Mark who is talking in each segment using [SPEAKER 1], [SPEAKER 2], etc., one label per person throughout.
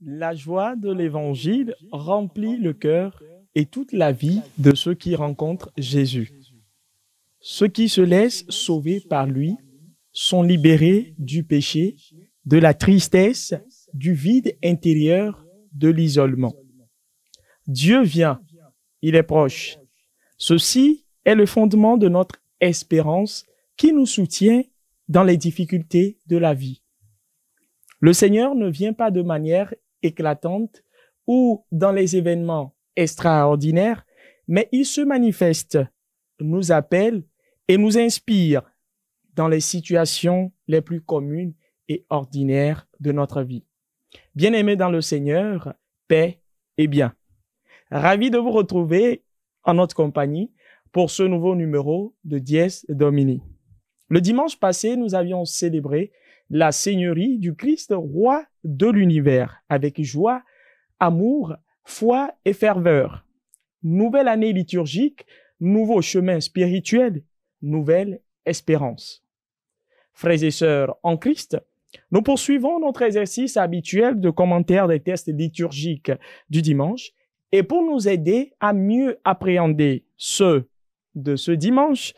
[SPEAKER 1] La joie de l'Évangile remplit le cœur et toute la vie de ceux qui rencontrent Jésus. Ceux qui se laissent sauver par lui sont libérés du péché, de la tristesse, du vide intérieur, de l'isolement. Dieu vient, il est proche. Ceci est le fondement de notre espérance qui nous soutient dans les difficultés de la vie. Le Seigneur ne vient pas de manière éclatante ou dans les événements extraordinaires, mais il se manifeste, nous appelle et nous inspire dans les situations les plus communes et ordinaires de notre vie. Bien-aimés dans le Seigneur, paix et bien. Ravi de vous retrouver en notre compagnie pour ce nouveau numéro de Dies Domini. Le dimanche passé, nous avions célébré la Seigneurie du Christ, roi de l'univers, avec joie, amour, foi et ferveur. Nouvelle année liturgique, nouveau chemin spirituel, nouvelle espérance. Frères et sœurs en Christ, nous poursuivons notre exercice habituel de commentaire des textes liturgiques du dimanche et pour nous aider à mieux appréhender ceux de ce dimanche,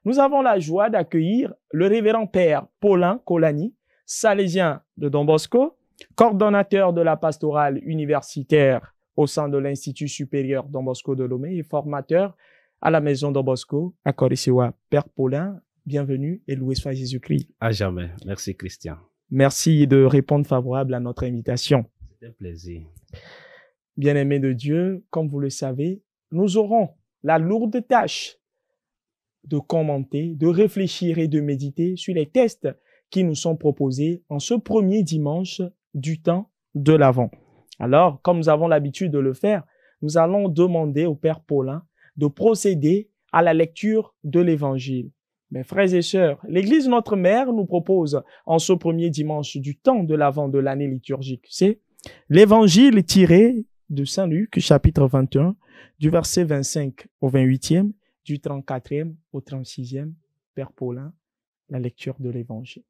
[SPEAKER 1] nous avons la joie d'accueillir le révérend Père Paulin Colani, salésien de Don Bosco, coordonnateur de la pastorale universitaire au sein de l'Institut supérieur Don Bosco de Lomé et formateur à la maison Don Bosco à Korissewa. Père Paulin, bienvenue et loué soit Jésus-Christ.
[SPEAKER 2] À jamais. Merci Christian.
[SPEAKER 1] Merci de répondre favorable à notre invitation.
[SPEAKER 2] C'est un plaisir.
[SPEAKER 1] Bien-aimés de Dieu, comme vous le savez, nous aurons la lourde tâche de commenter, de réfléchir et de méditer sur les textes qui nous sont proposés en ce premier dimanche du temps de l'Avent. Alors, comme nous avons l'habitude de le faire, nous allons demander au Père Paulin de procéder à la lecture de l'Évangile. Mes frères et sœurs, l'Église Notre Mère nous propose en ce premier dimanche du temps de l'Avent de l'année liturgique, c'est l'Évangile tiré de Saint Luc, chapitre 21, du verset 25 au 28e, du 34e au 36e. Père Paulin, la lecture de l'Évangile.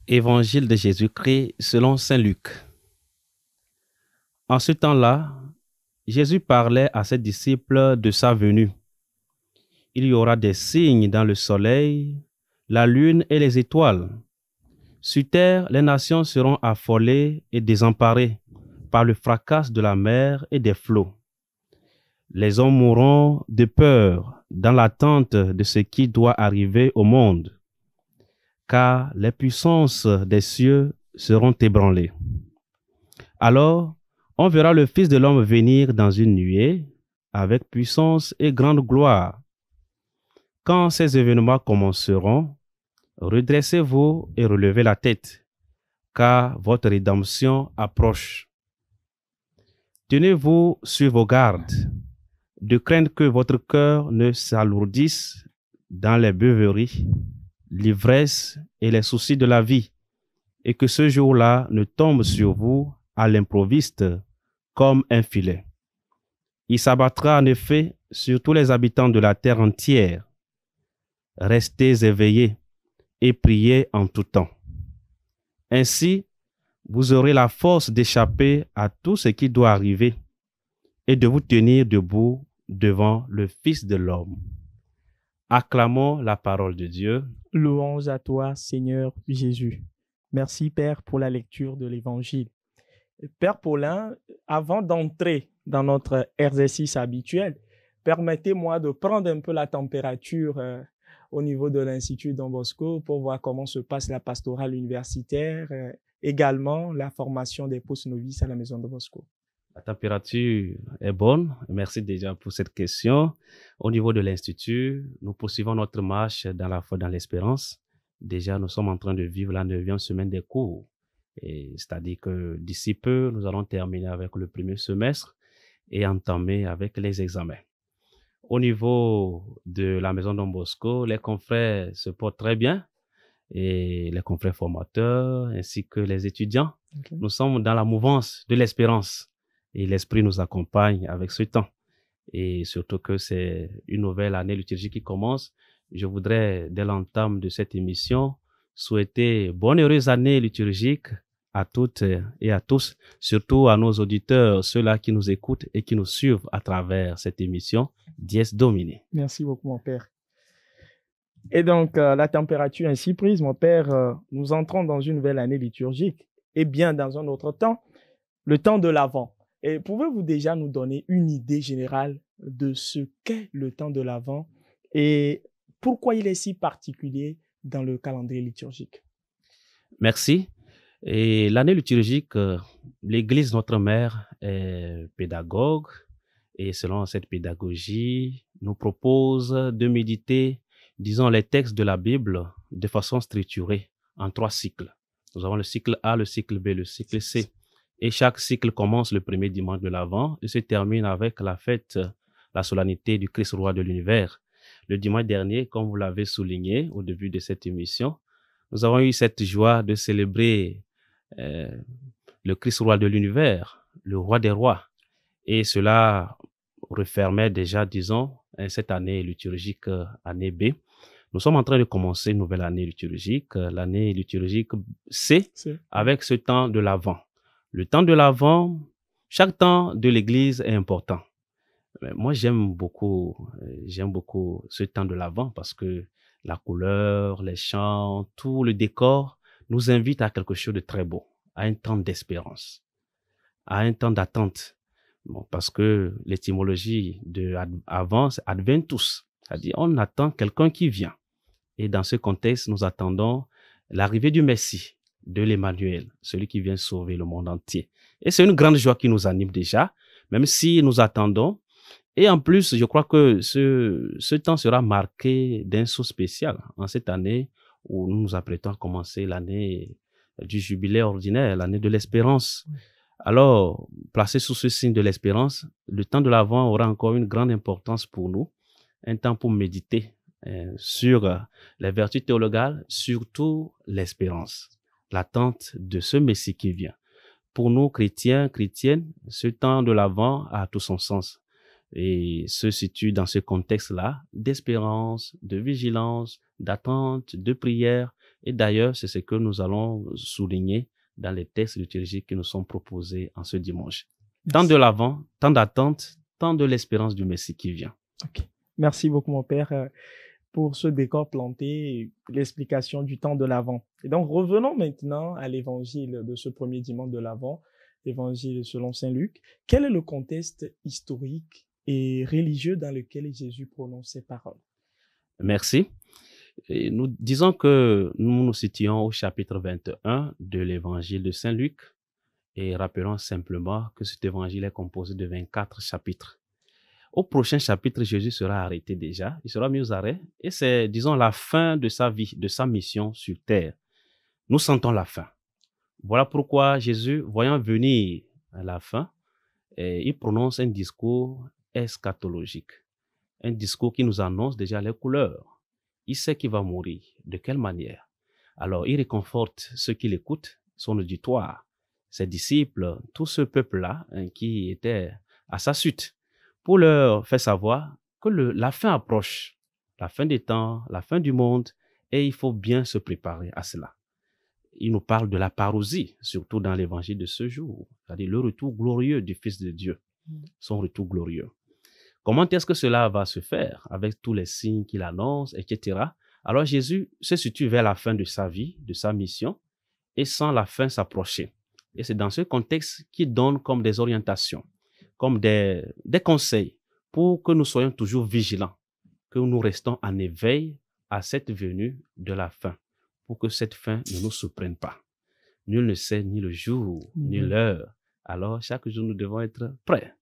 [SPEAKER 2] Évangile de Jésus-Christ selon Saint Luc. En ce temps-là, Jésus parlait à ses disciples de sa venue. Il y aura des signes dans le soleil, la lune et les étoiles. Sur terre, les nations seront affolées et désemparées par le fracas de la mer et des flots. Les hommes mourront de peur dans l'attente de ce qui doit arriver au monde, car les puissances des cieux seront ébranlées. Alors, on verra le Fils de l'homme venir dans une nuée, avec puissance et grande gloire. Quand ces événements commenceront, redressez-vous et relevez la tête, car votre rédemption approche. Tenez-vous sur vos gardes, de craindre que votre cœur ne s'alourdisse dans les beuveries, l'ivresse et les soucis de la vie, et que ce jour-là ne tombe sur vous à l'improviste comme un filet. Il s'abattra en effet sur tous les habitants de la terre entière. Restez éveillés et priez en tout temps. Ainsi, vous aurez la force d'échapper à tout ce qui doit arriver et de vous tenir debout devant le Fils de l'homme. Acclamons la parole de Dieu.
[SPEAKER 1] Louange à toi, Seigneur Jésus. Merci, Père, pour la lecture de l'Évangile. Père Paulin, avant d'entrer dans notre exercice habituel, permettez-moi de prendre un peu la température au niveau de l'Institut Don Bosco pour voir comment se passe la pastorale universitaire, également la formation des post-novices à la maison Don Bosco.
[SPEAKER 2] La température est bonne. Merci déjà pour cette question. Au niveau de l'Institut, nous poursuivons notre marche dans la foi, dans l'espérance. Déjà, nous sommes en train de vivre la 9e semaine des cours. C'est-à-dire que d'ici peu, nous allons terminer avec le premier semestre et entamer avec les examens. Au niveau de la maison Don Bosco, les confrères se portent très bien, et les confrères formateurs ainsi que les étudiants. Okay. Nous sommes dans la mouvance de l'espérance et l'esprit nous accompagne avec ce temps. Et surtout que c'est une nouvelle année liturgique qui commence. Je voudrais, dès l'entame de cette émission, souhaiter bonne heureuse année liturgique à toutes et à tous, surtout à nos auditeurs, ceux-là qui nous écoutent et qui nous suivent à travers cette émission Dies Domini.
[SPEAKER 1] Merci beaucoup, mon Père. Et donc, la température ainsi prise, mon Père, nous entrons dans une nouvelle année liturgique et bien dans un autre temps, le temps de l'Avent. Et pouvez-vous déjà nous donner une idée générale de ce qu'est le temps de l'Avent et pourquoi il est si particulier dans le calendrier liturgique?
[SPEAKER 2] Merci. Et l'année liturgique, l'Église, notre mère, est pédagogue et selon cette pédagogie, nous propose de méditer, disons, les textes de la Bible de façon structurée en 3 cycles. Nous avons le cycle A, le cycle B, le cycle C. Et chaque cycle commence le premier dimanche de l'Avent et se termine avec la fête, la solennité du Christ roi de l'univers. Le dimanche dernier, comme vous l'avez souligné au début de cette émission, nous avons eu cette joie de célébrer le Christ roi de l'univers, le roi des rois. Et cela refermait déjà, disons, cette année liturgique, année B. Nous sommes en train de commencer une nouvelle année liturgique, l'année liturgique C, avec ce temps de l'Avent. Le temps de l'Avent, chaque temps de l'Église est important. Mais moi, j'aime beaucoup ce temps de l'Avent parce que la couleur, les chants, tout le décor nous invite à quelque chose de très beau, à un temps d'espérance, à un temps d'attente. Bon, parce que l'étymologie de avant, c'est adventus, c'est-à-dire on attend quelqu'un qui vient. Et dans ce contexte, nous attendons l'arrivée du Messie, de l'Emmanuel, celui qui vient sauver le monde entier. Et c'est une grande joie qui nous anime déjà, même si nous attendons. Et en plus, je crois que ce temps sera marqué d'un saut spécial en cette année où nous nous apprêtons à commencer l'année du jubilé ordinaire, l'année de l'espérance. Alors, placé sous ce signe de l'espérance, le temps de l'Avent aura encore une grande importance pour nous, un temps pour méditer sur les vertus théologales, surtout l'espérance, l'attente de ce Messie qui vient. Pour nous, chrétiens, chrétiennes, ce temps de l'Avent a tout son sens et se situe dans ce contexte-là d'espérance, de vigilance, d'attente, de prière. Et d'ailleurs, c'est ce que nous allons souligner dans les textes liturgiques qui nous sont proposés en ce dimanche. Tant de l'Avent, tant d'attente, tant de l'espérance du Messie qui vient.
[SPEAKER 1] Okay. Merci beaucoup, mon Père, pour ce décor planté et l'explication du temps de l'Avent. Et donc, revenons maintenant à l'évangile de ce premier dimanche de l'Avent, l'évangile selon Saint Luc. Quel est le contexte historique et religieux dans lequel Jésus prononce ces paroles?
[SPEAKER 2] Merci. Et nous disons que nous nous situons au chapitre 21 de l'évangile de Saint Luc et rappelons simplement que cet évangile est composé de 24 chapitres. Au prochain chapitre, Jésus sera arrêté déjà, il sera mis aux arrêts et c'est, disons, la fin de sa vie, de sa mission sur terre. Nous sentons la fin. Voilà pourquoi Jésus, voyant venir à la fin, il prononce un discours eschatologique, un discours qui nous annonce déjà les couleurs. Il sait qu'il va mourir. De quelle manière? Alors, il réconforte ceux qui l'écoutent, son auditoire, ses disciples, tout ce peuple-là qui était à sa suite, pour leur faire savoir que la fin approche, la fin des temps, la fin du monde, et il faut bien se préparer à cela. Il nous parle de la parousie, surtout dans l'évangile de ce jour, c'est-à-dire le retour glorieux du Fils de Dieu, son retour glorieux. Comment est-ce que cela va se faire avec tous les signes qu'il annonce, etc. Alors Jésus se situe vers la fin de sa vie, de sa mission, et sent la fin s'approcher. Et c'est dans ce contexte qu'il donne comme des orientations, comme des conseils pour que nous soyons toujours vigilants, que nous restons en éveil à cette venue de la fin, pour que cette fin ne nous surprenne pas. Nul ne sait ni le jour, ni l'heure. Alors chaque jour, nous devons être prêts.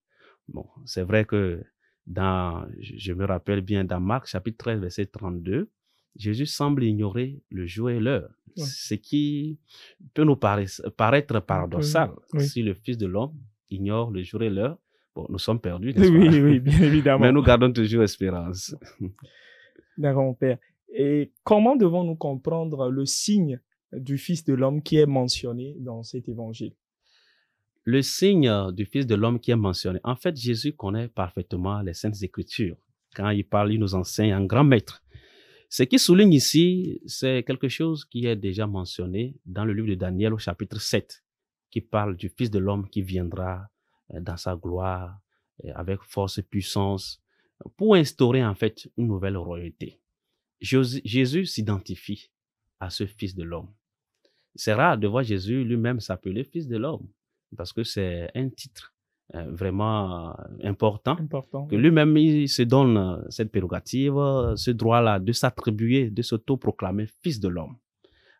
[SPEAKER 2] Bon, c'est vrai que je me rappelle bien dans Marc chapitre 13, verset 32, Jésus semble ignorer le jour et l'heure, ce qui peut nous paraître paradoxal. Si le Fils de l'homme ignore le jour et l'heure, bon, nous sommes perdus, n'est-ce pas?
[SPEAKER 1] Oui, bien évidemment.
[SPEAKER 2] Mais nous gardons toujours espérance.
[SPEAKER 1] D'accord, mon Père. Et comment devons-nous comprendre le signe du Fils de l'homme qui est mentionné dans cet évangile?
[SPEAKER 2] Le signe du Fils de l'homme qui est mentionné. En fait, Jésus connaît parfaitement les Saintes Écritures. Quand il parle, il nous enseigne un grand maître. Ce qui souligne ici, c'est quelque chose qui est déjà mentionné dans le livre de Daniel au chapitre 7, qui parle du Fils de l'homme qui viendra dans sa gloire, avec force et puissance, pour instaurer en fait une nouvelle royauté. Jésus s'identifie à ce Fils de l'homme. C'est rare de voir Jésus lui-même s'appeler Fils de l'homme, parce que c'est un titre vraiment important, que lui-même il se donne cette prérogative, ce droit-là de s'attribuer, de s'auto-proclamer Fils de l'homme.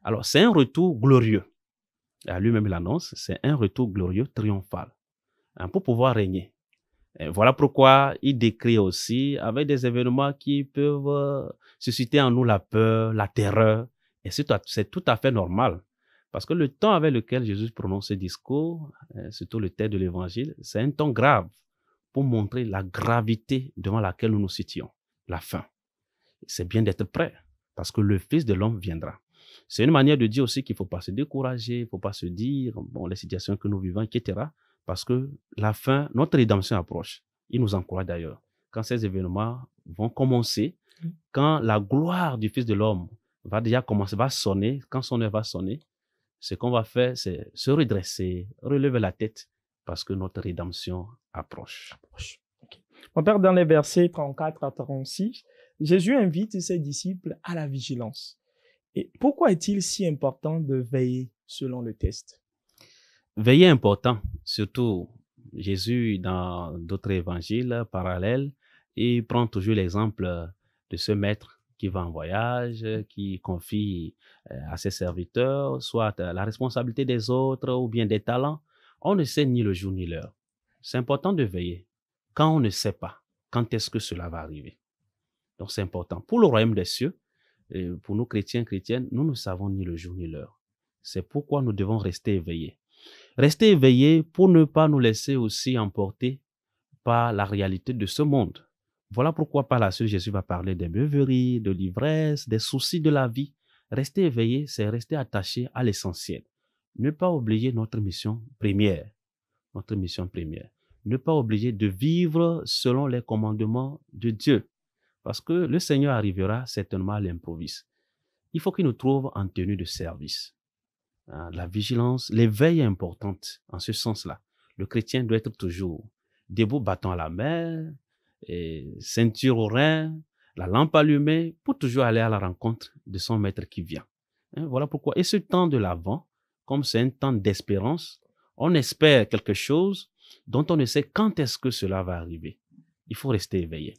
[SPEAKER 2] Alors c'est un retour glorieux. Lui-même l'annonce, c'est un retour glorieux, triomphal, pour pouvoir régner. Et voilà pourquoi il décrit aussi avec des événements qui peuvent susciter en nous la peur, la terreur. Et c'est tout à fait normal. Parce que le temps avec lequel Jésus prononce ce discours, surtout le texte de l'Évangile, c'est un temps grave pour montrer la gravité devant laquelle nous nous situons, la fin. C'est bien d'être prêt parce que le Fils de l'homme viendra. C'est une manière de dire aussi qu'il ne faut pas se décourager, il ne faut pas se dire, bon, les situations que nous vivons, etc. Parce que la fin, notre rédemption approche. Il nous encourage d'ailleurs. Quand ces événements vont commencer, quand la gloire du Fils de l'homme va déjà commencer, va sonner, quand son heure va sonner, ce qu'on va faire, c'est se redresser, relever la tête, parce que notre rédemption approche.
[SPEAKER 1] Okay. Mon Père, dans les versets 34 à 36, Jésus invite ses disciples à la vigilance. Et pourquoi est-il si important de veiller selon le texte?
[SPEAKER 2] Veiller important, surtout Jésus, dans d'autres évangiles parallèles, il prend toujours l'exemple de ce maître qui va en voyage, qui confie à ses serviteurs, soit la responsabilité des autres ou bien des talents. On ne sait ni le jour ni l'heure. C'est important de veiller quand on ne sait pas quand est-ce que cela va arriver. Donc c'est important. Pour le royaume des cieux, pour nous chrétiennes, nous ne savons ni le jour ni l'heure. C'est pourquoi nous devons rester éveillés. Rester éveillés pour ne pas nous laisser aussi emporter par la réalité de ce monde. Voilà pourquoi par la suite Jésus va parler des beuveries, de l'ivresse, des soucis de la vie. Rester éveillé, c'est rester attaché à l'essentiel. Ne pas oublier notre mission première. Notre mission première. Ne pas oublier de vivre selon les commandements de Dieu. Parce que le Seigneur arrivera certainement à l'improviste. Il faut qu'il nous trouve en tenue de service. La vigilance, l'éveil est importante en ce sens-là. Le chrétien doit être toujours debout, bâton à la main, et ceinture au rein, la lampe allumée, pour toujours aller à la rencontre de son maître qui vient. Voilà pourquoi. Et ce temps de l'Avent, comme c'est un temps d'espérance, on espère quelque chose dont on ne sait quand est-ce que cela va arriver. Il faut rester éveillé.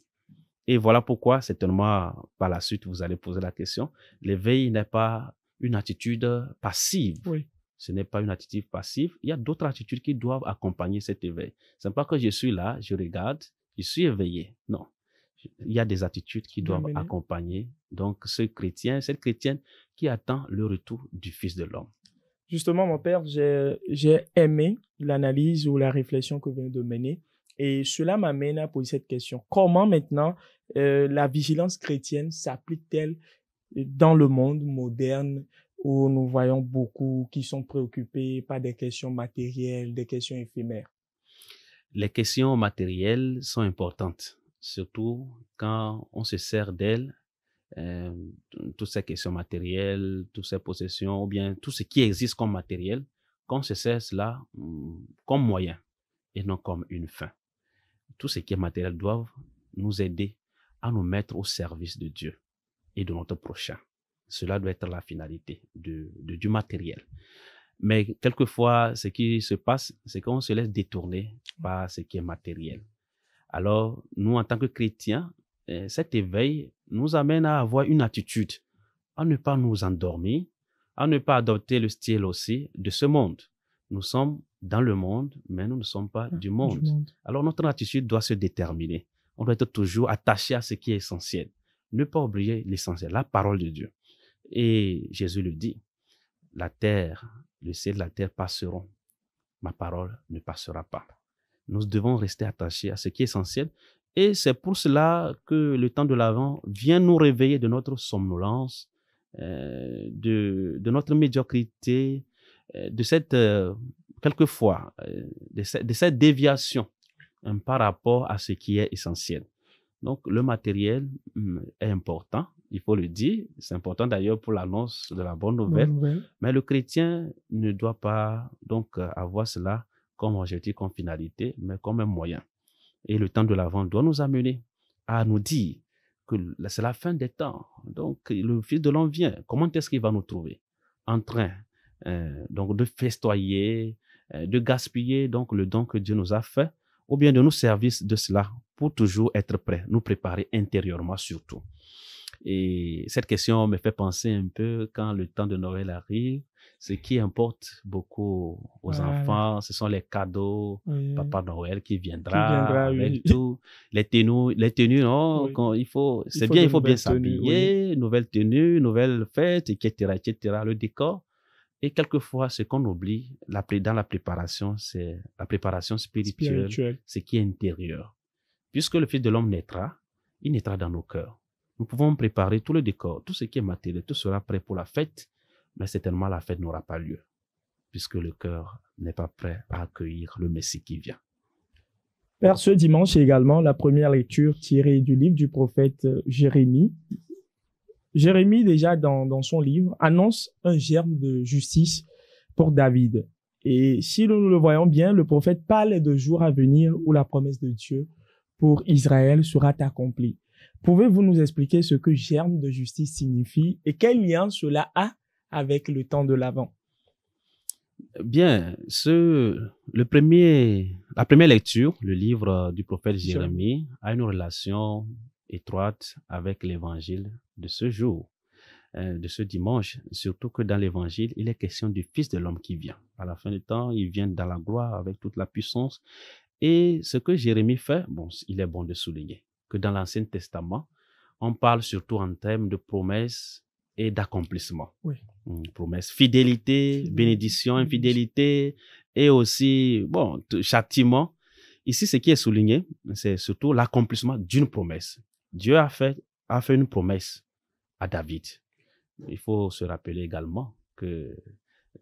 [SPEAKER 2] Et voilà pourquoi, certainement, par la suite, vous allez poser la question. L'éveil n'est pas une attitude passive.
[SPEAKER 1] Oui.
[SPEAKER 2] Ce n'est pas une attitude passive. Il y a d'autres attitudes qui doivent accompagner cet éveil. Ce n'est pas que je suis là, je regarde, je suis éveillé. Non. Il y a des attitudes qui doivent accompagner donc ce chrétien, cette chrétienne qui attend le retour du Fils de l'homme.
[SPEAKER 1] Justement, mon Père, j'ai aimé l'analyse ou la réflexion que vous venez de mener. Et cela m'amène à poser cette question. Comment maintenant la vigilance chrétienne s'applique-t-elle dans le monde moderne où nous voyons beaucoup qui sont préoccupés par des questions matérielles, des questions éphémères?
[SPEAKER 2] Les questions matérielles sont importantes, surtout quand on se sert d'elles, toutes ces questions matérielles, toutes ces possessions, ou bien tout ce qui existe comme matériel, qu'on se sert cela comme moyen et non comme une fin. Tout ce qui est matériel doit nous aider à nous mettre au service de Dieu et de notre prochain. Cela doit être la finalité du matériel. Mais quelquefois, ce qui se passe, c'est qu'on se laisse détourner par ce qui est matériel. Alors, nous, en tant que chrétiens, cet éveil nous amène à avoir une attitude, à ne pas nous endormir, à ne pas adopter le style aussi de ce monde. Nous sommes dans le monde, mais nous ne sommes pas du monde. Alors, notre attitude doit se déterminer. On doit être toujours attaché à ce qui est essentiel. Ne pas oublier l'essentiel, la parole de Dieu. Et Jésus le dit, la terre, le ciel et la terre passeront. Ma parole ne passera pas. Nous devons rester attachés à ce qui est essentiel. Et c'est pour cela que le temps de l'Avent vient nous réveiller de notre somnolence, de notre médiocrité, de cette, quelquefois, de cette déviation par rapport à ce qui est essentiel. Donc, le matériel est important, il faut le dire. C'est important d'ailleurs pour l'annonce de la bonne nouvelle.
[SPEAKER 1] Bonne nouvelle.
[SPEAKER 2] Mais le chrétien ne doit pas donc avoir cela comme objectif, comme finalité, mais comme un moyen. Et le temps de l'Avent doit nous amener à nous dire que c'est la fin des temps. Donc, le Fils de l'homme vient. Comment est-ce qu'il va nous trouver? En train donc de festoyer, de gaspiller donc le don que Dieu nous a fait, ou bien de nous servir de cela pour toujours être prêts, nous préparer intérieurement surtout. Et cette question me fait penser un peu quand le temps de Noël arrive. Ce qui importe beaucoup aux
[SPEAKER 1] Voilà.
[SPEAKER 2] enfants, ce sont les cadeaux,
[SPEAKER 1] Oui.
[SPEAKER 2] Papa Noël qui viendra avec
[SPEAKER 1] oui.
[SPEAKER 2] tout, les tenues, non,
[SPEAKER 1] Oui.
[SPEAKER 2] quand il faut
[SPEAKER 1] Il faut
[SPEAKER 2] bien
[SPEAKER 1] de nouvelles tenues,
[SPEAKER 2] s'habiller, nouvelles tenues, nouvelles fêtes, etc., le décor. Et quelquefois, ce qu'on oublie dans la préparation, c'est la préparation spirituelle, ce qui est intérieur. Puisque le Fils de l'homme naîtra, il naîtra dans nos cœurs. Nous pouvons préparer tout le décor, tout ce qui est matériel, tout sera prêt pour la fête, mais certainement la fête n'aura pas lieu, puisque le cœur n'est pas prêt à accueillir le Messie qui vient.
[SPEAKER 1] Père, ce dimanche également, la première lecture tirée du livre du prophète Jérémie. Jérémie, déjà dans son livre, annonce un germe de justice pour David. Et si nous le voyons bien, le prophète parle de jours à venir où la promesse de Dieu pour Israël sera accomplie. Pouvez-vous nous expliquer ce que germe de justice signifie et quel lien cela a avec le temps de l'Avent?
[SPEAKER 2] Bien, la première lecture, le livre du prophète Jérémie, a une relation étroite avec l'évangile de ce jour, de ce dimanche, surtout que dans l'évangile, il est question du Fils de l'homme qui vient. À la fin du temps, il vient dans la gloire avec toute la puissance. Et ce que Jérémie fait, bon, il est bon de souligner que dans l'Ancien Testament, on parle surtout en termes de promesses et d'accomplissement.
[SPEAKER 1] Oui.
[SPEAKER 2] Promesses, fidélité, bénédiction, infidélité et aussi, bon, châtiment. Ici, ce qui est souligné, c'est surtout l'accomplissement d'une promesse. Dieu a fait une promesse à David. Il faut se rappeler également que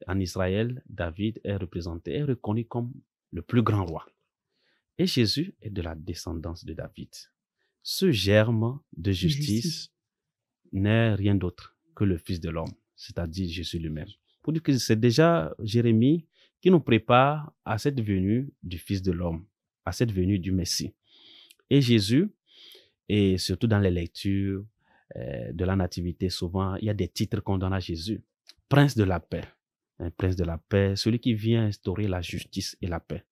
[SPEAKER 2] en Israël, David est reconnu comme le plus grand roi. Et Jésus est de la descendance de David. Ce germe de justice n'est rien d'autre que le Fils de l'homme, c'est-à-dire Jésus lui-même. Pour dire que c'est déjà Jérémie qui nous prépare à cette venue du Fils de l'homme, à cette venue du Messie. Et Jésus, et surtout dans les lectures de la Nativité, souvent, il y a des titres qu'on donne à Jésus. Prince de la paix, un prince de la paix, celui qui vient instaurer la justice et la paix.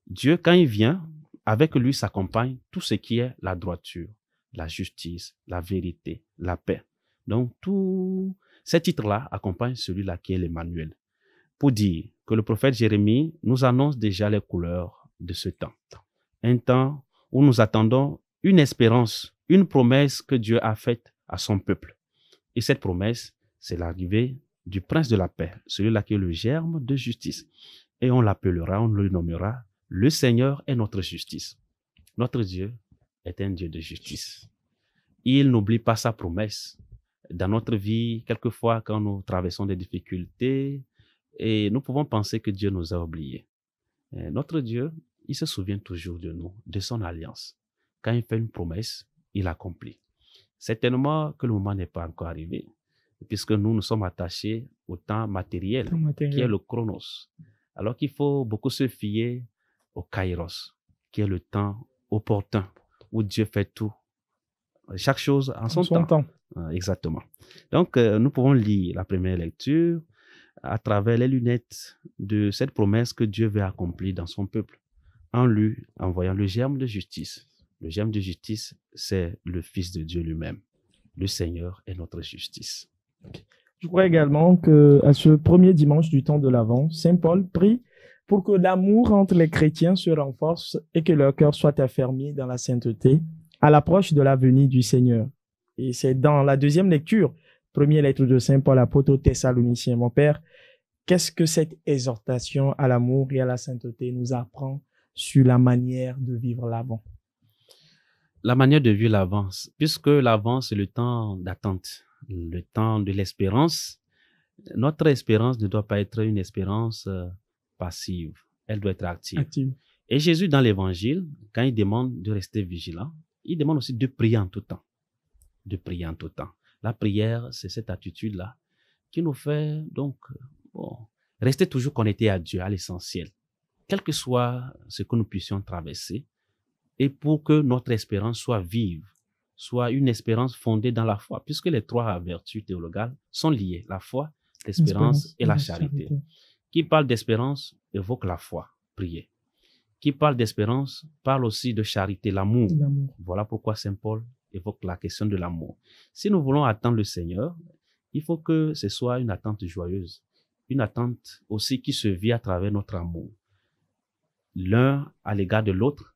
[SPEAKER 2] Dieu, quand il vient, avec lui s'accompagne tout ce qui est la droiture, la justice, la vérité, la paix. Donc, tous ces titres-là accompagnent celui-là qui est l'Emmanuel. Pour dire que le prophète Jérémie nous annonce déjà les couleurs de ce temps. Un temps où nous attendons une espérance, une promesse que Dieu a faite à son peuple. Et cette promesse, c'est l'arrivée du prince de la paix, celui-là qui est le germe de justice. Et on l'appellera, on le nommera, le Seigneur est notre justice. Notre Dieu est un Dieu de justice. Il n'oublie pas sa promesse. Dans notre vie, quelquefois, quand nous traversons des difficultés, et nous pouvons penser que Dieu nous a oubliés. Notre Dieu, il se souvient toujours de nous, de son alliance. Quand il fait une promesse, il accomplit. Certainement que le moment n'est pas encore arrivé, puisque nous sommes attachés au temps matériel, qui est le chronos. Alors qu'il faut beaucoup se fier au kairos, qui est le temps opportun, où Dieu fait tout, chaque chose en son temps. Exactement. Donc, nous pouvons lire la première lecture à travers les lunettes de cette promesse que Dieu veut accomplir dans son peuple, en lui, en voyant le germe de justice. Le germe de justice, c'est le Fils de Dieu lui-même. Le Seigneur est notre justice.
[SPEAKER 1] Je crois également qu'à ce premier dimanche du temps de l'Avent, Saint Paul prie pour que l'amour entre les chrétiens se renforce et que leur cœur soit affermi dans la sainteté à l'approche de la venue du Seigneur. Et c'est dans la deuxième lecture, première lettre de Saint Paul apôtre aux Thessaloniciens. Mon Père, qu'est-ce que cette exhortation à l'amour et à la sainteté nous apprend sur la manière de vivre l'Avent?
[SPEAKER 2] La manière de vivre l'Avent, puisque l'Avent, c'est le temps d'attente, le temps de l'espérance. Notre espérance ne doit pas être une espérance passive, elle doit être active. Et Jésus, dans l'Évangile, quand il demande de rester vigilant, il demande aussi de prier en tout temps. De prier en tout temps. La prière, c'est cette attitude-là qui nous fait donc rester toujours connectés à Dieu, à l'essentiel, quel que soit ce que nous puissions traverser, et pour que notre espérance soit vive, soit une espérance fondée dans la foi, puisque les trois vertus théologales sont liées, la foi, l'espérance et la charité. Qui parle d'espérance évoque la foi, prier. Qui parle d'espérance parle aussi de charité, l'amour. Voilà pourquoi Saint Paul évoque la question de l'amour. Si nous voulons attendre le Seigneur, il faut que ce soit une attente joyeuse, une attente aussi qui se vit à travers notre amour, l'un à l'égard de l'autre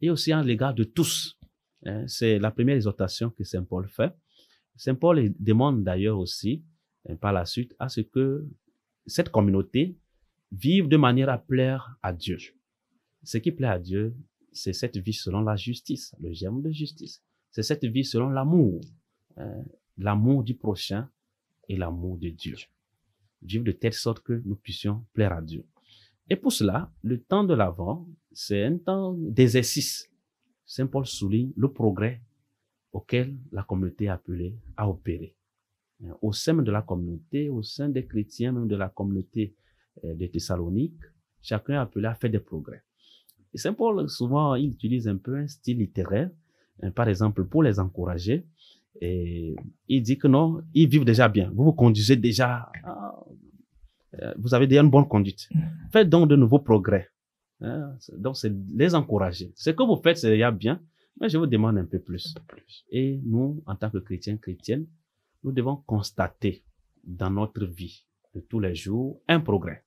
[SPEAKER 2] et aussi à l'égard de tous. C'est la première exhortation que Saint Paul fait. Saint Paul demande d'ailleurs aussi, par la suite, à ce que cette communauté vive de manière à plaire à Dieu. Ce qui plaît à Dieu, c'est cette vie selon la justice, le germe de justice. C'est cette vie selon l'amour, l'amour du prochain et l'amour de Dieu. Vivre de telle sorte que nous puissions plaire à Dieu. Et pour cela, le temps de l'Avent, c'est un temps d'exercice. Saint Paul souligne le progrès auquel la communauté est appelée à opérer. Au sein de la communauté, au sein des chrétiens, même de la communauté de Thessalonique, chacun est appelé à faire des progrès. Et Saint Paul, souvent, il utilise un peu un style littéraire, par exemple, pour les encourager. Et il dit que non, ils vivent déjà bien. Vous vous conduisez déjà, vous avez déjà une bonne conduite. Faites donc de nouveaux progrès. Donc, c'est les encourager. Ce que vous faites, c'est déjà bien, mais je vous demande un peu plus. Et nous, en tant que chrétiens, chrétiennes, nous devons constater dans notre vie de tous les jours un progrès.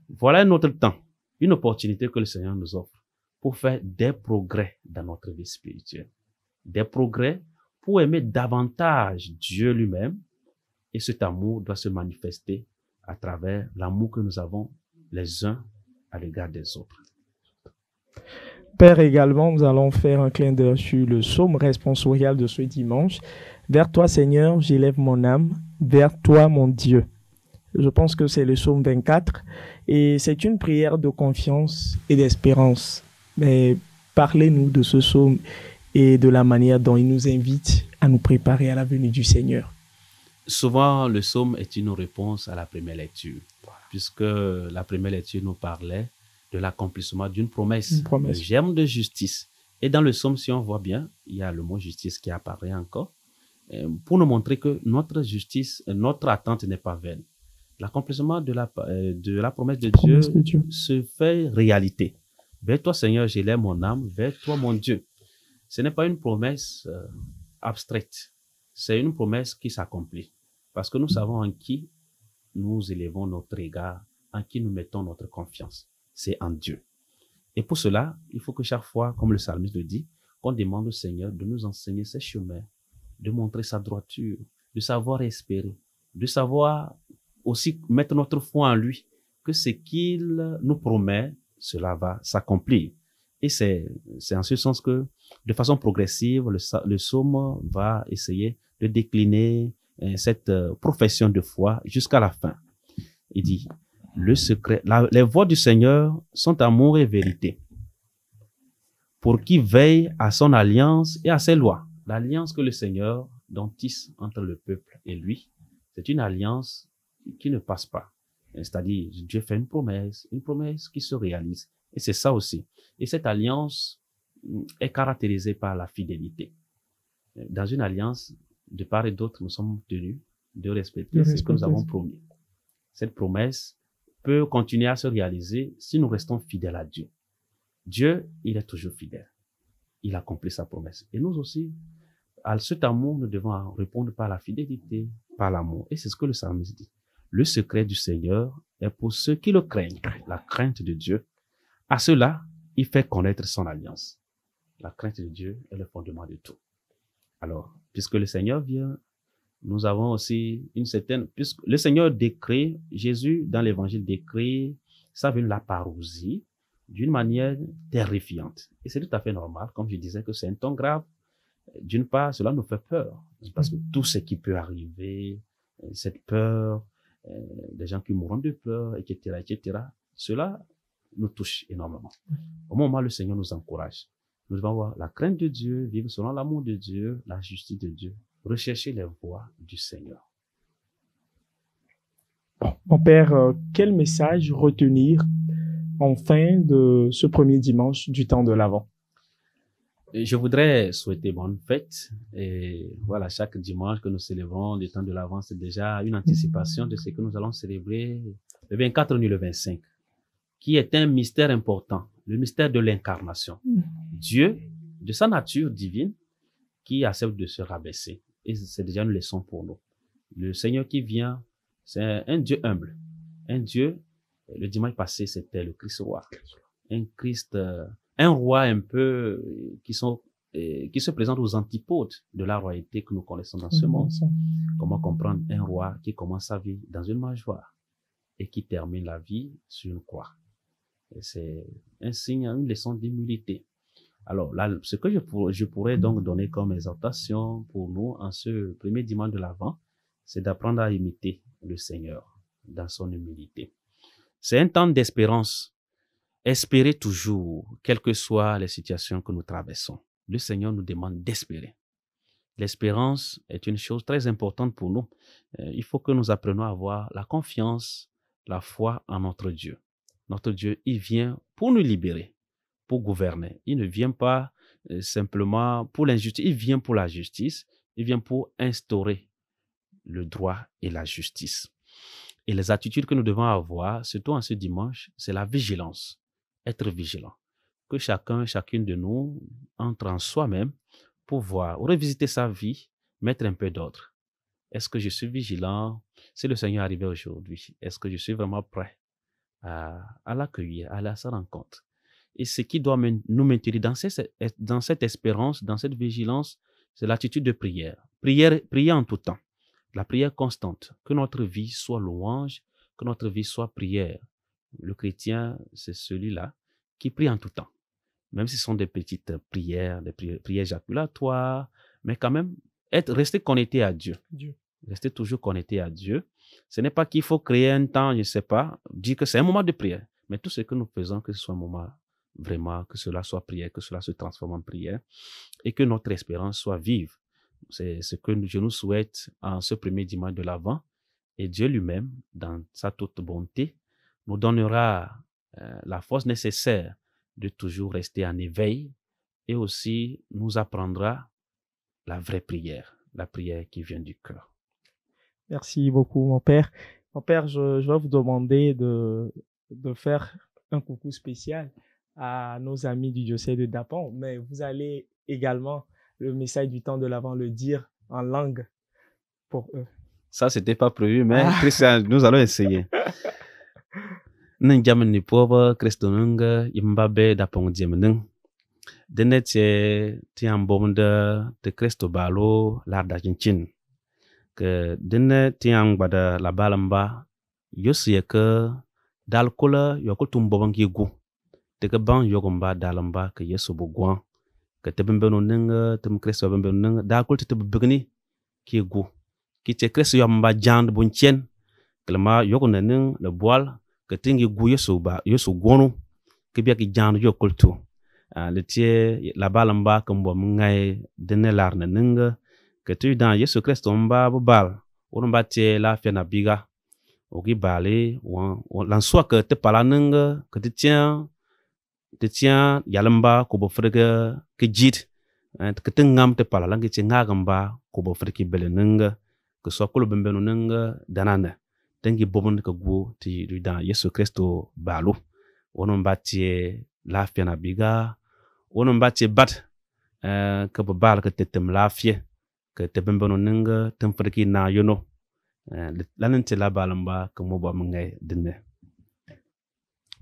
[SPEAKER 2] Voilà notre temps, une opportunité que le Seigneur nous offre pour faire des progrès dans notre vie spirituelle. Des progrès pour aimer davantage Dieu lui-même. Et cet amour doit se manifester à travers l'amour que nous avons les uns à l'égard des autres.
[SPEAKER 1] Père, également, nous allons faire un clin d'œil sur le psaume responsorial de ce dimanche. Vers toi, Seigneur, j'élève mon âme, vers toi, mon Dieu. Je pense que c'est le psaume 24 et c'est une prière de confiance et d'espérance. Mais parlez-nous de ce psaume et de la manière dont il nous invite à nous préparer à la venue du Seigneur.
[SPEAKER 2] Souvent, le psaume est une réponse à la première lecture, puisque la première lecture nous parlait de l'accomplissement d'une promesse, le germe de justice. Et dans le psaume, si on voit bien, il y a le mot justice qui apparaît encore, pour nous montrer que notre justice, notre attente n'est pas vaine. L'accomplissement de la promesse de Dieu se fait réalité. Vers toi, Seigneur, j'élève mon âme, vers toi, mon Dieu. Ce n'est pas une promesse abstraite, c'est une promesse qui s'accomplit. Parce que nous savons en qui nous élevons notre égard, en qui nous mettons notre confiance. C'est en Dieu. Et pour cela, il faut que chaque fois, comme le psalmiste le dit, qu'on demande au Seigneur de nous enseigner ses chemins, de montrer sa droiture, de savoir espérer, de savoir aussi mettre notre foi en lui, que ce qu'il nous promet, cela va s'accomplir. Et c'est en ce sens que, de façon progressive, le psaume va essayer de décliner cette profession de foi jusqu'à la fin. Il dit, le secret, les voies du Seigneur sont amour et vérité, pour qui veille à son alliance et à ses lois. L'alliance que le Seigneur tisse entre le peuple et lui, c'est une alliance qui ne passe pas. C'est-à-dire, Dieu fait une promesse qui se réalise. Et c'est ça aussi. Et cette alliance est caractérisée par la fidélité. Dans une alliance, de part et d'autre, nous sommes tenus de respecter ce que nous avons promis. Cette promesse peut continuer à se réaliser si nous restons fidèles à Dieu. Dieu, il est toujours fidèle. Il accomplit sa promesse. Et nous aussi, à cet amour, nous devons répondre par la fidélité, par l'amour. Et c'est ce que le psalmiste dit. Le secret du Seigneur est pour ceux qui le craignent, la crainte de Dieu. À cela, il fait connaître son alliance. La crainte de Dieu est le fondement de tout. Alors, puisque le Seigneur vient, nous avons aussi puisque le Seigneur décrit, Jésus dans l'évangile décrit sa venue, la parousie, d'une manière terrifiante. Et c'est tout à fait normal, comme je disais, que c'est un ton grave. D'une part, cela nous fait peur, parce que tout ce qui peut arriver, cette peur, des gens qui mourront de peur, etc., cela nous touche énormément. Au moment où le Seigneur nous encourage, nous devons avoir la crainte de Dieu, vivre selon l'amour de Dieu, la justice de Dieu, rechercher les voies du Seigneur.
[SPEAKER 1] Mon père, quel message retenir en fin de ce premier dimanche du temps de l'Avent?
[SPEAKER 2] Je voudrais souhaiter bonne fête. Et voilà, chaque dimanche que nous célébrons le temps de l'Avent, c'est déjà une anticipation de ce que nous allons célébrer le 24 ni le 25, qui est un mystère important, le mystère de l'incarnation. Dieu, de sa nature divine, qui accepte de se rabaisser. Et c'est déjà une leçon pour nous. Le Seigneur qui vient, c'est un Dieu humble. Un Dieu, le dimanche passé, c'était le Christ roi. Un Christ, un roi un peu qui se présente aux antipodes de la royauté que nous connaissons dans ce monde. Comment comprendre un roi qui commence sa vie dans une mangeoire et qui termine la vie sur une croix? C'est un signe, une leçon d'humilité. Alors là, ce que je pourrais donc donner comme exhortation pour nous en ce premier dimanche de l'Avent, c'est d'apprendre à imiter le Seigneur dans son humilité. C'est un temps d'espérance. Espérer toujours, quelles que soient les situations que nous traversons. Le Seigneur nous demande d'espérer. L'espérance est une chose très importante pour nous. Il faut que nous apprenions à avoir la confiance, la foi en notre Dieu. Notre Dieu, il vient pour nous libérer, pour gouverner. Il ne vient pas simplement pour l'injustice, il vient pour la justice, il vient pour instaurer le droit et la justice. Et les attitudes que nous devons avoir, surtout en ce dimanche, c'est la vigilance. Être vigilant. Que chacune de nous entre en soi-même pour voir, revisiter sa vie, mettre un peu d'ordre. Est-ce que je suis vigilant? Si le Seigneur est arrivé aujourd'hui, est-ce que je suis vraiment prêt à l'accueillir, à aller à sa rencontre? Et ce qui doit nous maintenir dans cette espérance, dans cette vigilance, c'est l'attitude de prière. Prier en tout temps. La prière constante. Que notre vie soit louange, que notre vie soit prière. Le chrétien, c'est celui-là qui prie en tout temps. Même si ce sont des petites prières, des prières éjaculatoires, mais quand même, rester connecté à Dieu. Rester toujours connecté à Dieu. Ce n'est pas qu'il faut créer un temps, je ne sais pas, dire que c'est un moment de prière. Mais tout ce que nous faisons, que ce soit un moment vraiment, que cela soit prière, que cela se transforme en prière, et que notre espérance soit vive. C'est ce que je nous souhaite en ce premier dimanche de l'Avent. Et Dieu lui-même, dans sa toute bonté, nous donnera la force nécessaire de toujours rester en éveil et aussi nous apprendra la vraie prière, la prière qui vient du cœur.
[SPEAKER 1] Merci beaucoup, mon père. Mon père, je vais vous demander de faire un coucou spécial à nos amis du diocèse de Dapon, mais vous allez également, le message du temps de l'Avent, le dire en langue pour eux.
[SPEAKER 2] Ça, c'était pas prévu, mais Christian, nous allons essayer. N'jam ni pauvre Christonunga imbabe Dapon diemnung. Denetse tiam bomde de Christo balo larda chinchin. Que denne tiam bada la balamba yosie que dalkola yokutum bobangi gu. Te que ban yogomba dalamba que yeso bogwan. Que te bembeno nunga tum Christo bembeno nunga dalkol te bebegni ki gu. Ki te Christo yamba jand bunchen. Que ma yogonenung le boal. Que tingi gu yesu gwonu que bien ki jan yo kultu le tie la balamba que mbo ngai dene larne ninga que tu dans Yesu Christ mba bal on ba tie la fia na biga o gi balé on lan soit que te pala ninga que te tient yalamba ko bo frega que jit que te ngam te pala langi tie ngagamba ko bo freki bele ninga que soit ko lo bembeno ninga danana tengi bobon ka gu ti dans Yesu Christo balu wonon batie lafia na biga wonon batie bat ka bal ka tetem lafia ka te bembono ninga temfreki na yono lanen te la balamba ka mo ba mngai dinne.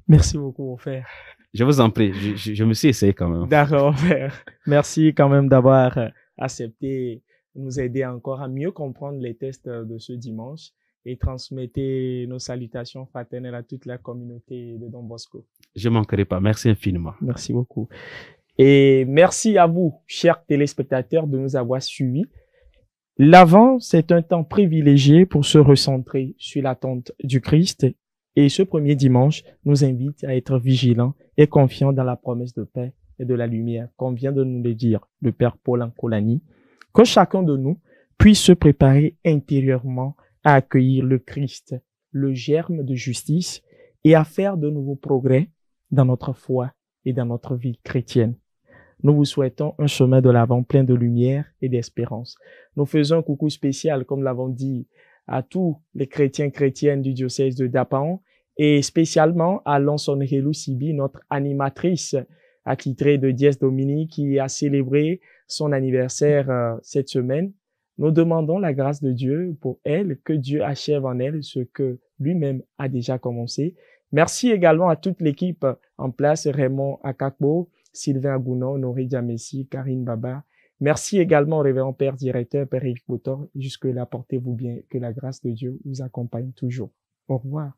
[SPEAKER 1] Merci beaucoup, mon frère.
[SPEAKER 2] Je vous en prie, je me suis essayé quand même.
[SPEAKER 1] D'accord, mon frère. Merci quand même d'avoir accepté de nous aider encore à mieux comprendre les textes de ce dimanche. Et transmettez nos salutations fraternelles à toute la communauté de Don Bosco.
[SPEAKER 2] Je ne manquerai pas. Merci infiniment.
[SPEAKER 1] Merci beaucoup. Et merci à vous, chers téléspectateurs, de nous avoir suivis. L'Avent, c'est un temps privilégié pour se recentrer sur l'attente du Christ. Et ce premier dimanche nous invite à être vigilants et confiants dans la promesse de paix et de la lumière, comme vient de nous le dire le Père Paul Nkolani. Que chacun de nous puisse se préparer intérieurement à accueillir le Christ, le germe de justice, et à faire de nouveaux progrès dans notre foi et dans notre vie chrétienne. Nous vous souhaitons un chemin de l'avant plein de lumière et d'espérance. Nous faisons un coucou spécial, comme l'avons dit, à tous les chrétiennes du diocèse de Dapaon et spécialement à Lonsonrelu Sibi, notre animatrice attitrée de Dies Domini qui a célébré son anniversaire cette semaine. Nous demandons la grâce de Dieu pour elle, que Dieu achève en elle ce que lui-même a déjà commencé. Merci également à toute l'équipe en place, Raymond Akakbo, Sylvain Agounon, Honoré Diamessi, Karine Baba. Merci également au révérend Père Directeur, Père Eric Boutor. Jusque-là, portez-vous bien, que la grâce de Dieu vous accompagne toujours. Au revoir.